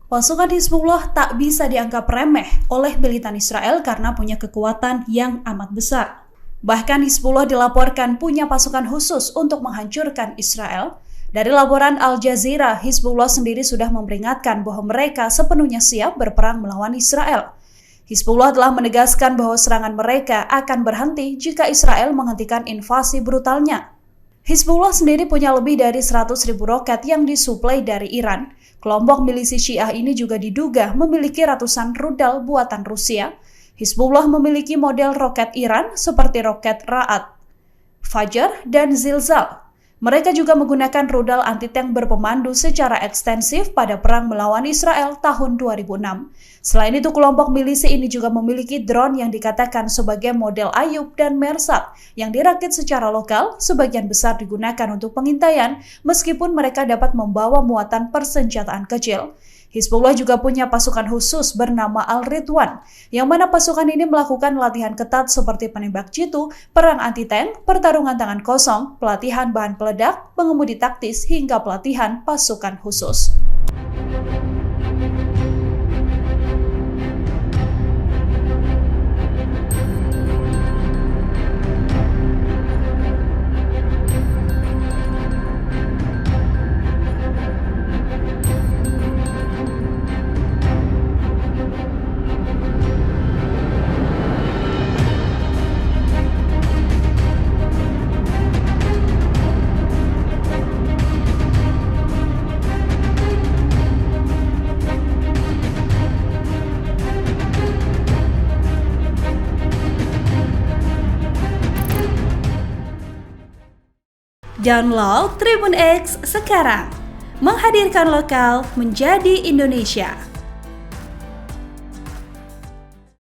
Pasukan Hizbullah tak bisa dianggap remeh oleh militan Israel karena punya kekuatan yang amat besar. Bahkan Hizbullah dilaporkan punya pasukan khusus untuk menghancurkan Israel. Dari laporan Al Jazeera, Hizbullah sendiri sudah memperingatkan bahwa mereka sepenuhnya siap berperang melawan Israel. Hizbullah telah menegaskan bahwa serangan mereka akan berhenti jika Israel menghentikan invasi brutalnya. Hizbullah sendiri punya lebih dari 100.000 roket yang disuplai dari Iran. Kelompok milisi Syiah ini juga diduga memiliki ratusan rudal buatan Rusia. Hizbullah memiliki model roket Iran seperti roket Ra'ad, Fajar, dan Zilzal. Mereka juga menggunakan rudal anti-tank berpemandu secara ekstensif pada perang melawan Israel tahun 2006. Selain itu, kelompok milisi ini juga memiliki drone yang dikatakan sebagai model Ayub dan Mersat yang dirakit secara lokal, sebagian besar digunakan untuk pengintaian meskipun mereka dapat membawa muatan persenjataan kecil. Hizbullah juga punya pasukan khusus bernama Al-Ridwan, yang mana pasukan ini melakukan latihan ketat seperti penembak jitu, perang anti-tank, pertarungan tangan kosong, pelatihan bahan peledak, pengemudi taktis, hingga pelatihan pasukan khusus. Download Tribun X sekarang, menghadirkan lokal menjadi Indonesia.